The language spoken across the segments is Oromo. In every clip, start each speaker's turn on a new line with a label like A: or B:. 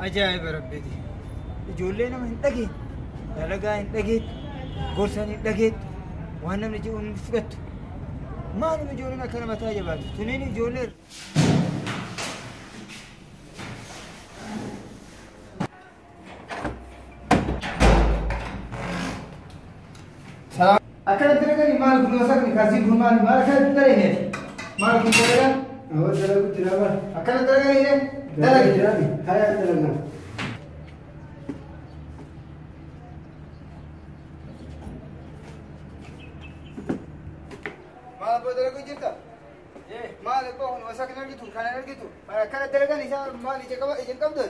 A: Ajaa'ib rabbiiti. Ijoollee nama hin dhageen, dalagaa hin dhageet, gorsan hin dhageet, waan namni jedhu hin fudhattu. Maaluma ijoolleen akkana mataa jabaatu? Tuniin ijoollee. Akkana dalaganii maal kun wasaqni kaasii kun maal akkana dalagineeti? Maal kun dalagan?
B: Awwa dalagu jiraaba.
A: Akkana dalaganiine? Dalagi
B: jiraabi. Haya dalagan.
A: Maal abbaa dalagu jirta? Maal abbaa kun wasaqni argitu kana argitu? Akkana dalagan isaa maal ija qabdu?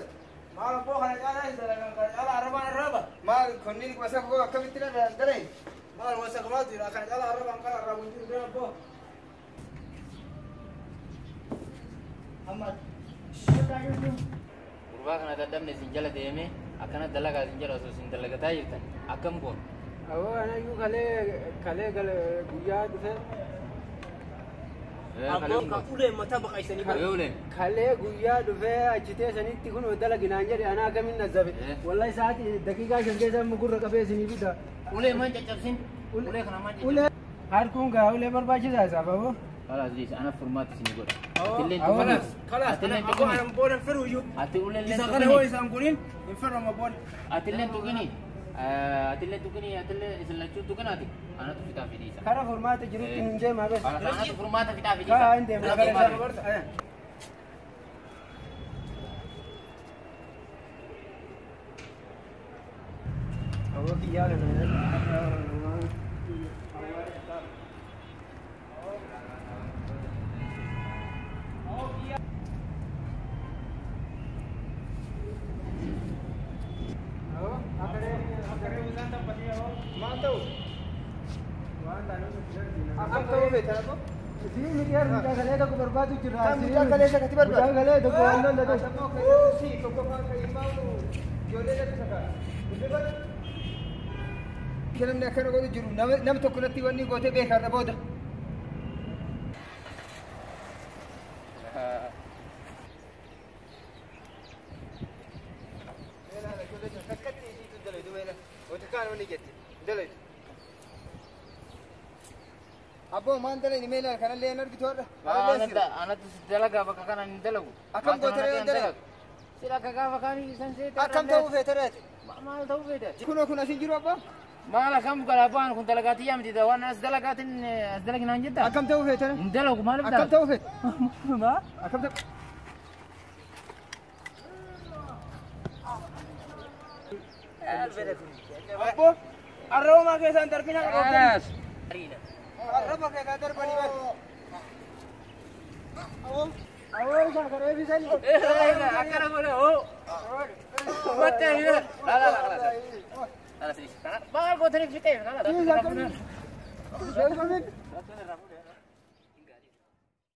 C: Maal abbaa kana caalaa hin dalagan kana caalaa arrabaan arraba.
A: Maal kunniin wasaq koo akkamitti dalagi?
C: Maal wasaq maal jira kana caalaa arrabaan kana arrabu hin jiru abbaa. Ahmad.
D: Gurbaa kana dadhabne sin jala deeme akkana dalagaa sin jala osoo sin dalagataa jirtan akkam goon.
B: Awwa anayyuu kalee guyyaa dhufe.
C: Abbaa kan ulee mataa baqaysanii bara.
D: Uleen.
B: Kalee guyyaa dhufe achitee sanitti kun dalaginaan jedhe anaa kamiin nazzabe. Wallahi sa'aatii daqiiqaa 5 keessa gurra qabee isinii fida.
D: Ulee man caccabsin. Ulee kana man
B: Ulee harkuun gaa ulee barbaachisaa isaaf aboo.
D: خلاص ليش انا فورمات سني قول
C: خلاص انا بقول انفروا يو
D: اتلين
C: اذا قال هو اذا نقولين انفروا ما بقول
D: اتلين تغني اذا شو تغناتي انا تفتا في ديسا
B: كره فورمات جروت نجي ما بس
D: انا فورمات في ديسا
B: كا انت ما قال هو في ياله
A: Akkam ta'uu beektaa ko?
B: Sini mikir muda kalian aku berbatu cerah.
A: Kan muda kalian saya kati berbatu.
B: Muda kalian aku andon dah.
A: Si, toko kan kau imau jole dah saka. Betul. Kalau nak kena kau juru, nam toko nanti wani kau tebe kerana bodoh. Abbo maan dalai ni mela kana le enar gitu ada.
D: Anak tu dalaga bakal kana ni dalagu.
A: Akam kau tere dalag.
D: Sila kakak bakal ni sanse.
A: Akam tahu veteran.
D: Mal tahu beda.
A: Kuna sinjuru apa?
D: Mal akam kalau apa aku dalagati ya mesti tawan as dalagatin as dalagin anjita.
A: Akam tahu veteran.
D: Dalagu mal
A: Akam tahu vet.
B: Ma?
A: Akam tahu.
C: Abbo arroma ke santar pina
D: Alas.
A: Araba ke kadar bani bani.
B: Awal sah kerja bisa ni.
D: Akara boleh. Oh. Betul ya. Alas. Alas. Bakal kau terus kita. Alas.
B: Ini jangan. Jangan.